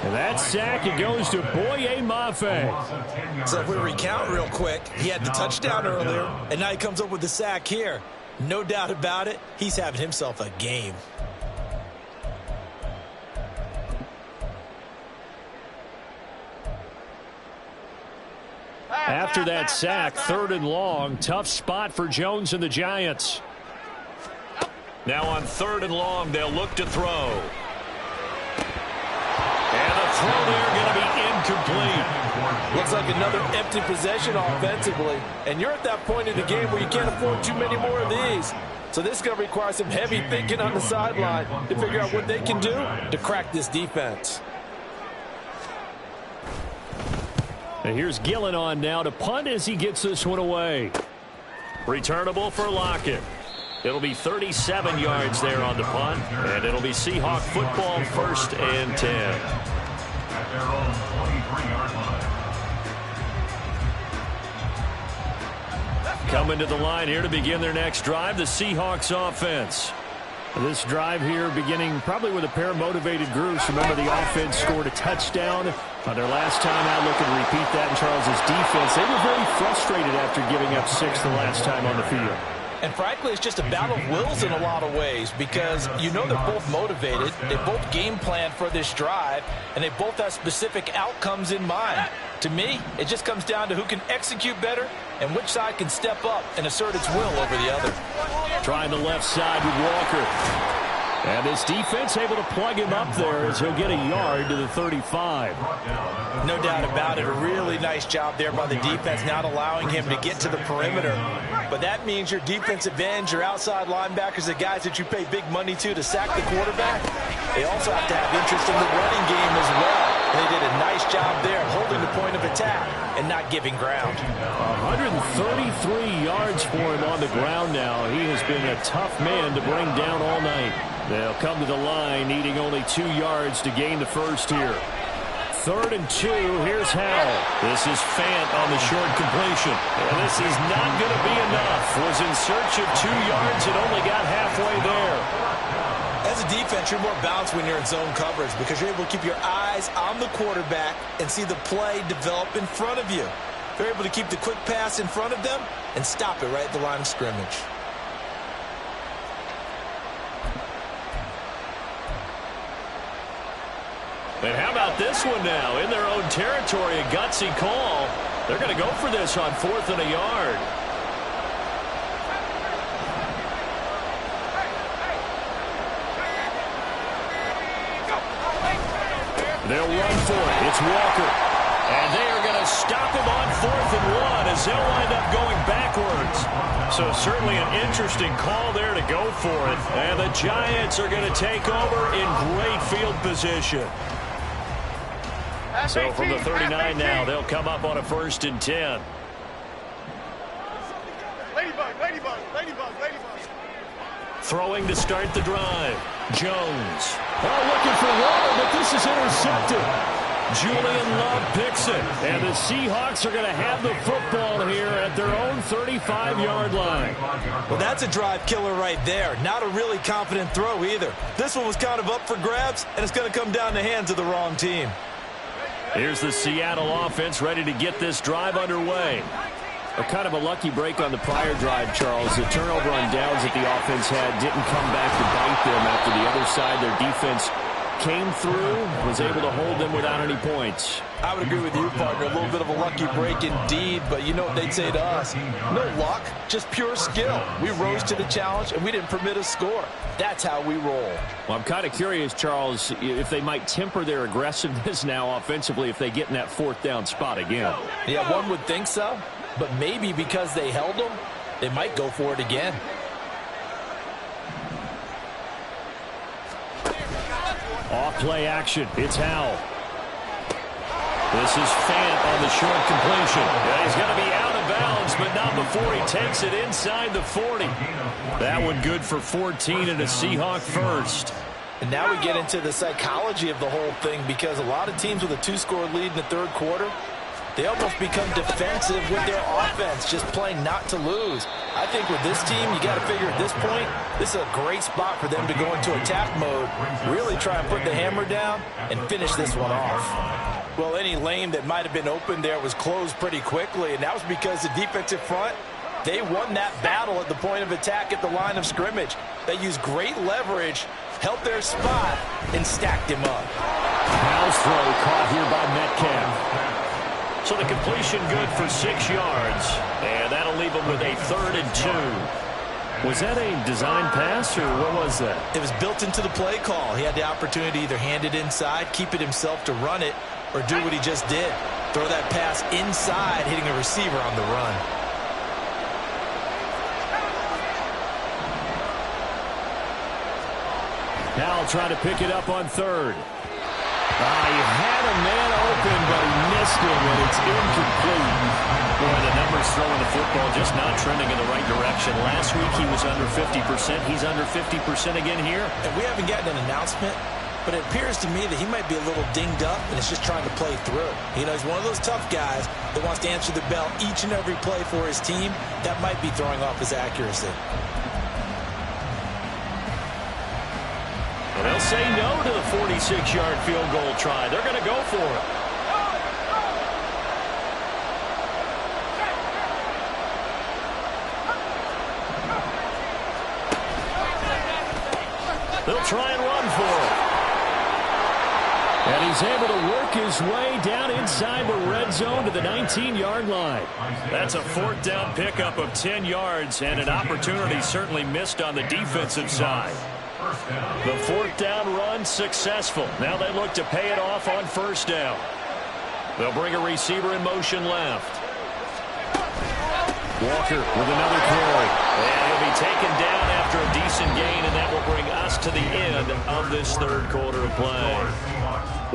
Speaker 1: And that sack, it goes to Boye Mafe.
Speaker 2: So if we recount real quick, he had the touchdown earlier, and now he comes up with the sack here. No doubt about it, he's having himself a game.
Speaker 1: After that sack, 3rd and long, tough spot for Jones and the Giants. Now on 3rd and long, they'll look to throw. And the throw there going to be incomplete.
Speaker 3: Looks like another empty possession offensively. And you're at that point in the game where you can't afford too many more of these. So this is going to require some heavy thinking on the sideline to figure out what they can do to crack this defense.
Speaker 1: And here's Gillen on now to punt as he gets this one away. Returnable for Lockett. It'll be 37 yards there on the punt, and it'll be Seahawk football 1st and 10.
Speaker 5: At their own 23-yard line.
Speaker 1: Coming to the line here to begin their next drive, the Seahawks offense. This drive here beginning probably with a pair of motivated groups. Remember, the offense scored a touchdown on their last time out. Looking to repeat that in Charles's defense. They were very frustrated after giving up 6 the last time on the field.
Speaker 3: And frankly, it's just a battle of wills in a lot of ways because you know they're both motivated. They both game plan for this drive, and they both have specific outcomes in mind. To me, it just comes down to who can execute better and which side can step up and assert its will over the other.
Speaker 1: Trying the left side with Walker. And this defense able to plug him up there as he'll get a yard to the 35.
Speaker 2: No doubt about it. A really nice job there by the defense, not allowing him to get to the perimeter. But that means your defensive ends, your outside linebackers, the guys that you pay big money to sack the quarterback, they also have to have interest in the running game as well. And they did a nice job there holding the point of attack and not giving ground.
Speaker 1: 133 yards for him on the ground now. He has been a tough man to bring down all night. They'll come to the line needing only 2 yards to gain the first here. 3rd and 2. Here's Howell. This is Fant on the short completion. And this is not going to be enough. Was in search of 2 yards and only got halfway there.
Speaker 2: As a defense, you're more balanced when you're in zone coverage because you're able to keep your eyes on the quarterback and see the play develop in front of you. They're able to keep the quick pass in front of them and stop it right at the line of scrimmage.
Speaker 1: And how about this one now? In their own territory, a gutsy call. They're going to go for this on 4th and a yard. They'll run for it. It's Walker. And they are going to stop him on 4th and 1 as they'll wind up going backwards. So certainly an interesting call there to go for it. And the Giants are going to take over in great field position. So from the 39 now, they'll come up on a 1st and 10.
Speaker 6: Ladybug, ladybug, ladybug, ladybug.
Speaker 1: Throwing to start the drive. Jones. Looking for water, but this is intercepted. Julian Love picks it. And the Seahawks are going to have the football here at their own 35-yard line.
Speaker 2: Well, that's a drive killer right there. Not a really confident throw either. This one was kind of up for grabs, and it's going to come down the hands of the wrong team.
Speaker 1: Here's the Seattle offense ready to get this drive underway. Kind of a lucky break on the prior drive, Charles. The turnover on downs that the offense had didn't come back to bite them after the other side. Their defense came through, was able to hold them without any points.
Speaker 2: I would agree with you, partner. A little bit of a lucky break indeed, but you know what they'd say to us? No luck, just pure skill. We rose to the challenge, and we didn't permit a score. That's how we roll.
Speaker 7: Well, I'm kind of curious, Charles, if they might temper their aggressiveness now offensively if they get in that 4th down spot again.
Speaker 3: Yeah, one would think so. But maybe because they held them, they might go for it again.
Speaker 1: Off play action. It's Howell. This is Fant on the short completion. Yeah, he's going to be out of bounds, but not before he takes it inside the 40. That one good for 14 and a Seahawk first.
Speaker 3: And now we get into the psychology of the whole thing, because a lot of teams with a 2-score lead in the 3rd quarter, they almost become defensive with their offense, just playing not to lose. I think with this team, you got to figure at this point, this is a great spot for them to go into attack mode, really try and put the hammer down and finish this one off. Well, any lane that might have been open there was closed pretty quickly, and that was because the defensive front, they won that battle at the point of attack at the line of scrimmage. They used great leverage, held their spot, and stacked him up.
Speaker 1: Howell's throw caught here by Metcalf. So the completion good for 6 yards, and that'll leave him with a 3rd and 2. Was that a design pass, or what was that?
Speaker 2: It was built into the play call. He had the opportunity to either hand it inside, keep it himself to run it, or do what he just did. Throw that pass inside, hitting a receiver on the run.
Speaker 1: Now trying to pick it up on 3rd. He had a man open, but he missed him, and it's incomplete. Boy, the numbers throwing the football just not trending in the right direction. Last week he was under 50%. He's under 50% again here.
Speaker 2: And we haven't gotten an announcement, but it appears to me that he might be a little dinged up and is just trying to play through. You know, he's one of those tough guys that wants to answer the bell each and every play for his team. That might be throwing off his accuracy.
Speaker 1: Well, they'll say no to the 46-yard field goal try. They're going to go for it. They'll try and run for it. And he's able to work his way down inside the red zone to the 19-yard line. That's a 4th down pickup of 10 yards, and an opportunity certainly missed on the defensive side. The 4th down run successful. Now they look to pay it off on 1st down. They'll bring a receiver in motion left. Walker with another carry. And he'll be taken down after a decent gain, and that will bring us to the end of this 3rd quarter of play.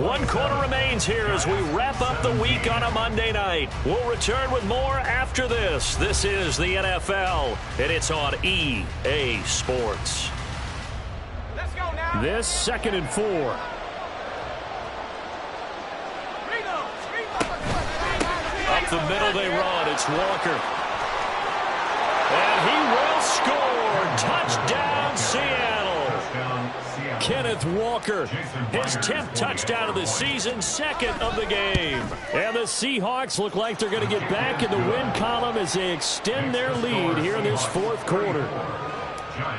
Speaker 1: 1 quarter remains here as we wrap up the week on a Monday night. We'll return with more after this. This is the NFL, and it's on EA Sports. This 2nd and 4. Up the middle they run. It's Walker. And he will score. Touchdown, Seattle. Kenneth Walker, his 10th touchdown of the season, 2nd of the game. And the Seahawks look like they're going to get back in the win column as they extend their lead here in this 4th quarter.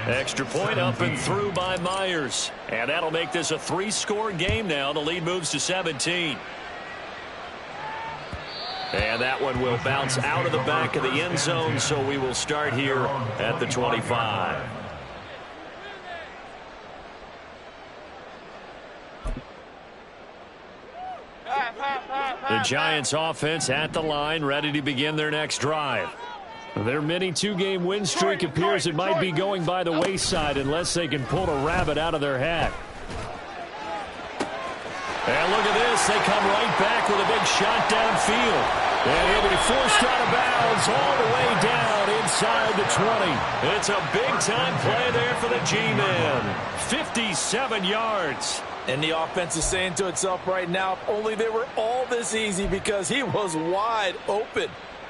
Speaker 1: Extra point up and through by Myers. And that'll make this a 3-score game now. The lead moves to 17. And that one will bounce out of the back of the end zone, so we will start here at the 25.
Speaker 6: Half, half, half.
Speaker 1: The Giants offense at the line, ready to begin their next drive. Their mini two-game win streak appears it might be going by the wayside unless they can pull a rabbit out of their hat. And look at this. They come right back with a big shot downfield. And he'll be forced out of bounds all the way down inside the 20. It's a big-time play there for the G-Man. 57 yards.
Speaker 3: And the offense is saying to itself right now, if only they were all this easy, because he was wide open.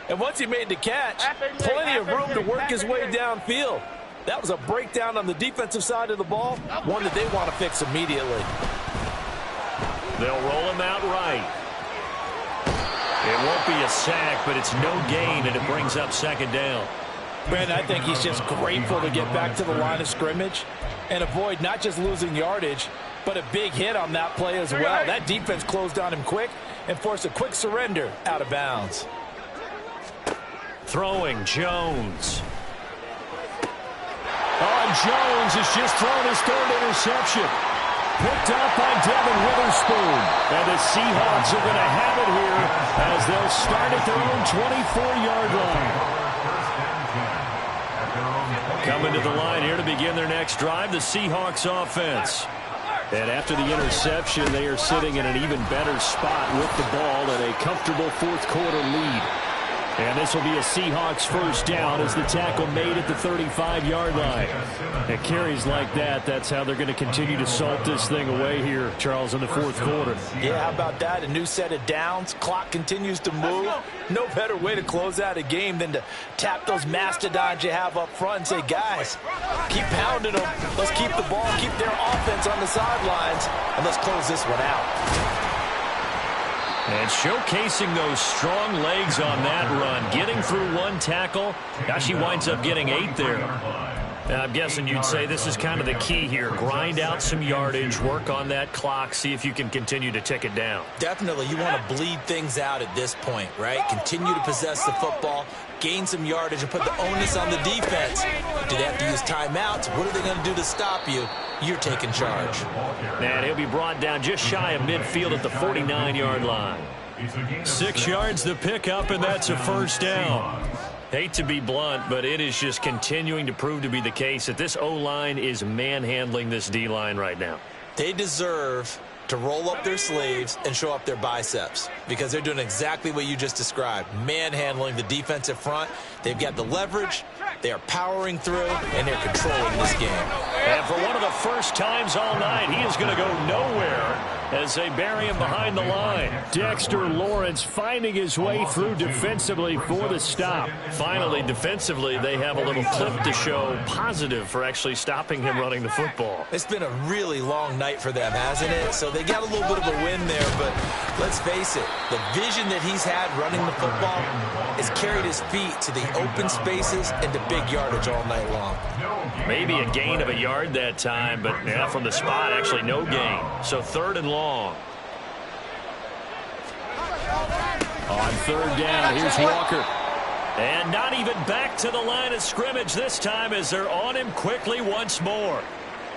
Speaker 3: And once he made the catch, plenty of room to work his way downfield. That was a breakdown on the defensive side of the ball, one that they want to fix immediately.
Speaker 1: They'll roll him out right. It won't be a sack, but it's no gain, and it brings up second down.
Speaker 3: Brandon, I think he's just grateful to get back to the line of scrimmage and avoid not just losing yardage, but a big hit on that play as well. That defense closed on him quick and forced a quick surrender out of bounds.
Speaker 1: Throwing, Jones. Oh, and Jones has just thrown his third interception. Picked up by Devin Witherspoon. And the Seahawks are going to have it here as they'll start at their own 24-yard line. Coming to the line here to begin their next drive, the Seahawks offense. And after the interception, they are sitting in an even better spot with the ball and a comfortable fourth-quarter lead. And this will be a Seahawks first down as the tackle made at the 35-yard line. And carries like that, that's how they're going to continue to salt this thing away here, Charles, in the fourth quarter.
Speaker 3: Yeah, how about that? A new set of downs. Clock continues to move. No better way to close out a game than to tap those mastodons you have up front and say, guys, keep pounding them. Let's keep the ball, keep their offense on the sidelines, and let's close this one out.
Speaker 1: And showcasing those strong legs on that run. Getting through one tackle. Gosh, he winds up getting 8 there. I'm guessing you'd say this is kind of the key here. Grind out some yardage, work on that clock, see if you can continue to tick it down.
Speaker 2: Definitely, you want to bleed things out at this point, right? Continue to possess the football, gain some yardage, and put the onus on the defense. Do they have to use timeouts? What are they going to do to stop you? You're taking charge.
Speaker 1: And he'll be brought down just shy of midfield at the 49-yard line. 6 yards the pickup, and that's a first down. Hate to be blunt, but it is just continuing to prove to be the case that this O-line is manhandling this D-line right now.
Speaker 2: They deserve to roll up their sleeves and show up their biceps because they're doing exactly what you just described, manhandling the defensive front. They've got the leverage, they are powering through, and they're controlling this game.
Speaker 1: And for one of the first times all night, he is going to go nowhere as they bury him behind the line. Dexter Lawrence finding his way through defensively for the stop. Finally, defensively, they have a little clip to show positive for actually stopping him running the football.
Speaker 2: It's been a really long night for them, hasn't it? So they got a little bit of a win there, but let's face it, the vision that he's had running the football has carried his feet to the open spaces and to big yardage all night long.
Speaker 1: Maybe a gain of a yard that time, but yeah, from the spot, actually no gain. So 3rd and long. On 3rd down, here's Walker. And not even back to the line of scrimmage this time as they're on him quickly once more.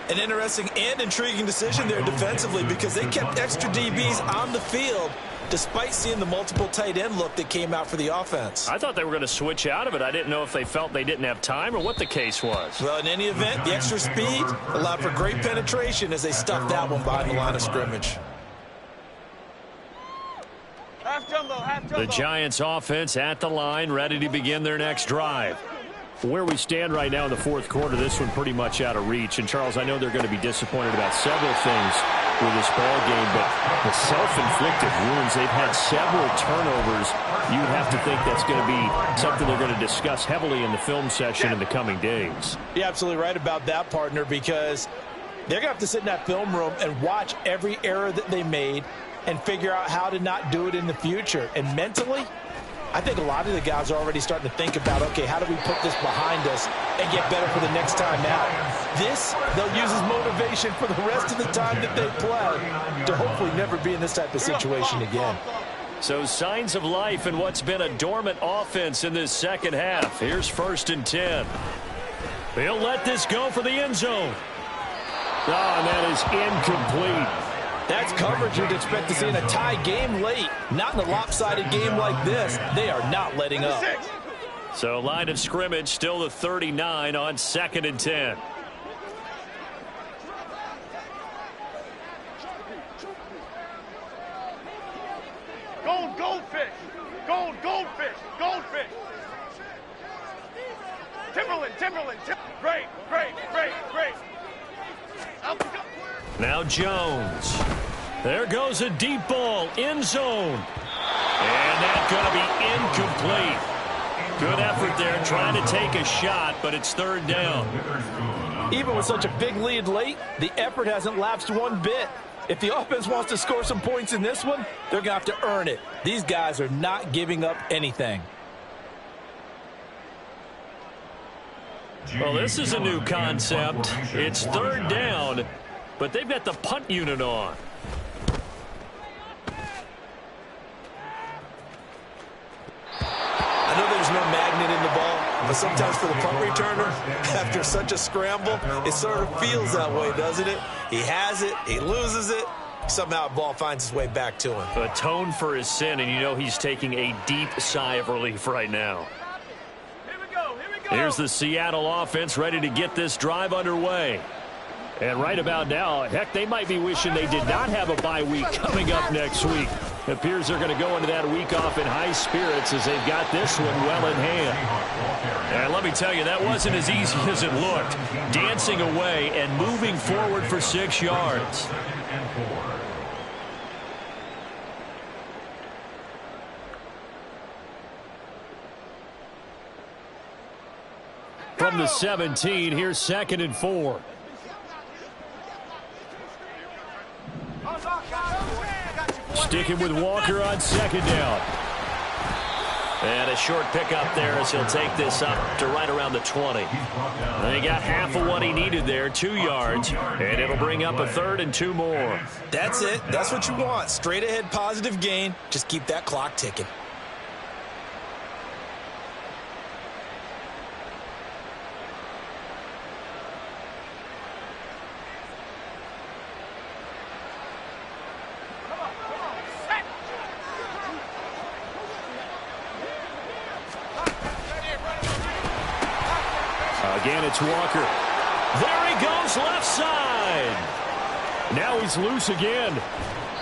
Speaker 2: An interesting and intriguing decision there defensively because they kept extra DBs on the field despite seeing the multiple tight end look that came out for the offense.
Speaker 1: I thought they were going to switch out of it. I didn't know if they felt they didn't have time or what the case was.
Speaker 2: Well, in any event, the extra speed allowed for great penetration as they stuffed that one behind the line of scrimmage.
Speaker 1: The Giants offense at the line, ready to begin their next drive. Where we stand right now in the fourth quarter, this one pretty much out of reach. And, Charles, I know they're going to be disappointed about several things with this ball game, but the self-inflicted wounds, they've had several turnovers. You would have to think that's going to be something they're going to discuss heavily in the film session in the coming days.
Speaker 3: You're absolutely right about that, partner, because they're going to have to sit in that film room and watch every error that they made and figure out how to not do it in the future. And mentally, I think a lot of the guys are already starting to think about, okay, how do we put this behind us and get better for the next time out? This, they'll use as motivation for the rest of the time that they play to hopefully never be in this type of situation again.
Speaker 1: So signs of life in what's been a dormant offense in this second half. Here's 1st and 10. They'll let this go for the end zone. Oh, and that is incomplete.
Speaker 3: That's coverage you'd expect to see in a tie game late. Not in a lopsided game like this. They are not letting up.
Speaker 1: So line of scrimmage still the 39 on 2nd and 10.
Speaker 6: Goldfish. Goldfish. Timberland. Great.
Speaker 1: Now Jones. There goes a deep ball. End zone. And that's going to be incomplete. Good effort there trying to take a shot, but it's 3rd down.
Speaker 3: Even with such a big lead late, the effort hasn't lapsed one bit. If the offense wants to score some points in this one, they're going to have to earn it. These guys are not giving up anything.
Speaker 1: Well, this is a new concept. It's 3rd down, but they've got the punt unit on.
Speaker 2: I know there's no magnet in the ball, but sometimes for the punt returner, after such a scramble, it sort of feels that way, doesn't it? He has it, he loses it, somehow the ball finds its way back to him.
Speaker 1: Atone for his sin, and you know he's taking a deep sigh of relief right now.
Speaker 6: Here we go.
Speaker 1: Here's the Seattle offense ready to get this drive underway. And right about now, heck, they might be wishing they did not have a bye week coming up next week. It appears they're going to go into that week off in high spirits as they've got this one well in hand. And let me tell you, that wasn't as easy as it looked. Dancing away and moving forward for 6 yards. From the 17, here's 2nd and 4. Sticking with Walker on 2nd down. And a short pickup there as he'll take this up to right around the 20. They got half of what he needed there, 2 yards, and it'll bring up a 3rd and 2 more.
Speaker 2: That's it. That's what you want. Straight ahead positive gain. Just keep that clock ticking.
Speaker 1: Again, it's Walker. There he goes, left side. Now he's loose again.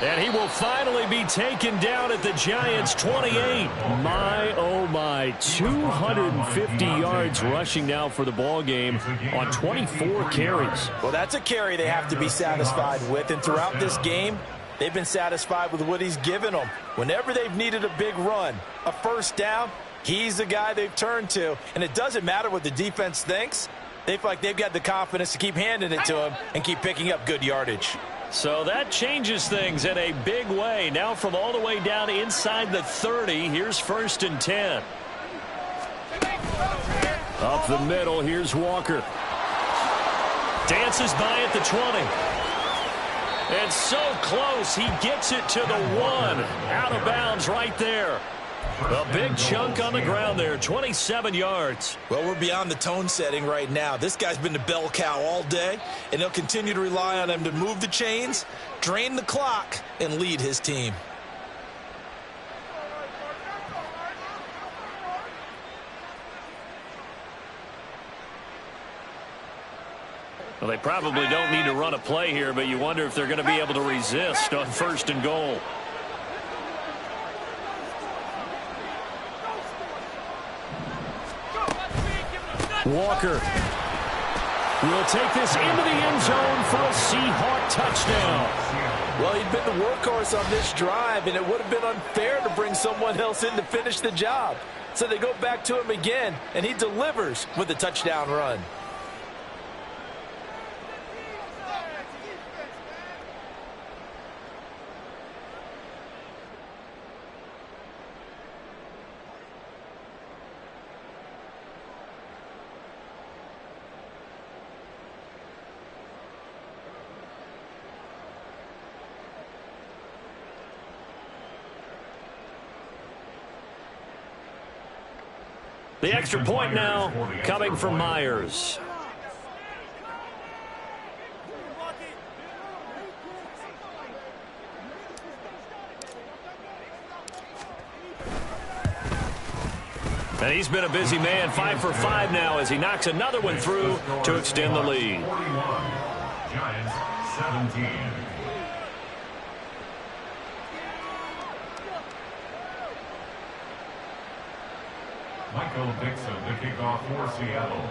Speaker 1: And he will finally be taken down at the Giants' 28. My, oh my, 250 yards rushing now for the ball game on 24 carries.
Speaker 3: Well, that's a carry they have to be satisfied with. And throughout this game, they've been satisfied with what he's given them. Whenever they've needed a big run, a 1st down, he's the guy they've turned to. And it doesn't matter what the defense thinks. They feel like they've got the confidence to keep handing it to him and keep picking up good yardage.
Speaker 1: So that changes things in a big way. Now from all the way down inside the 30, here's 1st and 10. Up the middle, here's Walker. Dances by at the 20. And so close, he gets it to the 1. Out of bounds right there. A big chunk on the ground there, 27 yards.
Speaker 2: Well, we're beyond the tone setting right now. This guy's been the bell cow all day, and they'll continue to rely on him to move the chains, drain the clock, and lead his team.
Speaker 1: Well, they probably don't need to run a play here, but you wonder if they're going to be able to resist on 1st and goal. Walker will take this into the end zone for a Seahawk touchdown.
Speaker 3: Well, he'd been the workhorse on this drive, and it would have been unfair to bring someone else in to finish the job. So they go back to him again, and he delivers with a touchdown run.
Speaker 1: The extra point now coming from Myers. And he's been a busy man, 5 for 5 now as he knocks another one through to extend the lead.
Speaker 5: 41, Giants 17. Michael Dixon, the kickoff for Seattle.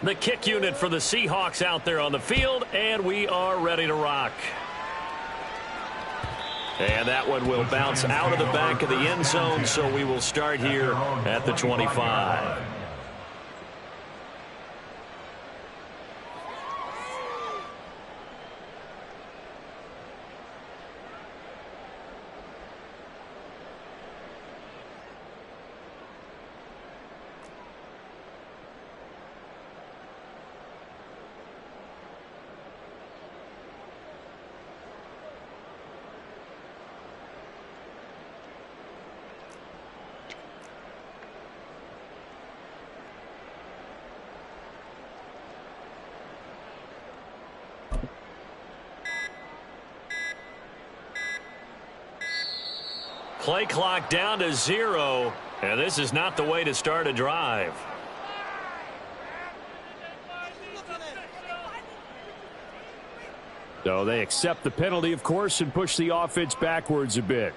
Speaker 1: The kick unit for the Seahawks out there on the field, and we are ready to rock. And that one will bounce out of the back of the end zone, so we will start here at the 25. Play clock down to 0, and this is not the way to start a drive.
Speaker 7: So they accept the penalty, of course, and push the offense backwards a bit.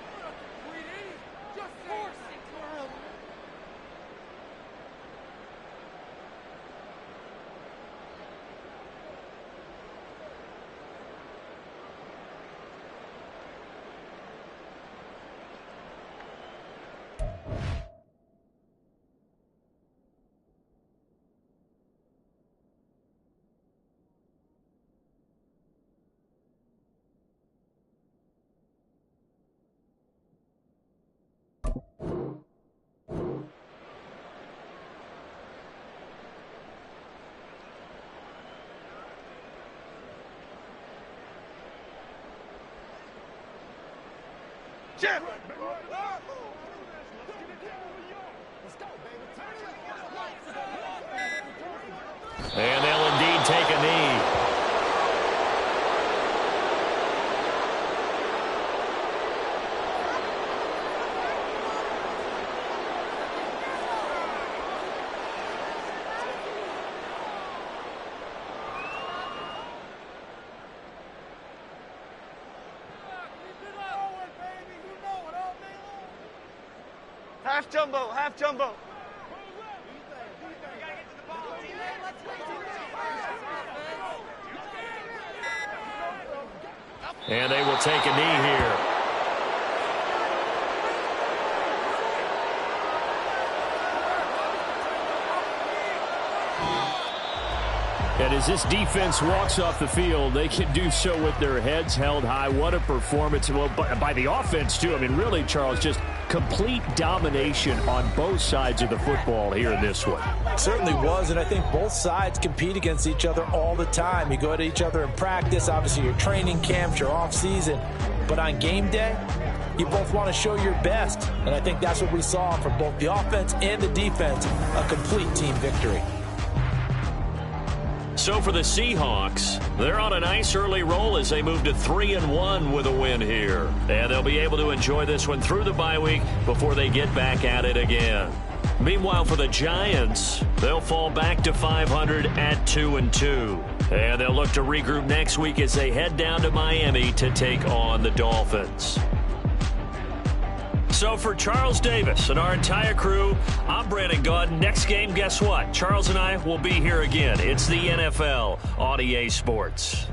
Speaker 1: And they'll indeed take a knee.
Speaker 6: Half jumbo, half jumbo.
Speaker 1: And they will take a knee here.
Speaker 7: And as this defense walks off the field, they can do so with their heads held high. What a performance. Well, by the offense, too. I mean, really, Charles, just complete domination on both sides of the football here in this one.
Speaker 4: Certainly was, and I think both sides compete against each other all the time. You go at each other in practice, obviously your training camps, your off-season. But on game day, you both want to show your best. And I think that's what we saw from both the offense and the defense, a complete team victory.
Speaker 1: So for the Seahawks, they're on a nice early roll as they move to 3-1 with a win here. And they'll be able to enjoy this one through the bye week before they get back at it again. Meanwhile, for the Giants, they'll fall back to 500 at 2-2. And they'll look to regroup next week as they head down to Miami to take on the Dolphins. So for Charles Davis and our entire crew, I'm Brandon Gaudin. Next game, guess what? Charles and I will be here again. It's the NFL on EA Sports.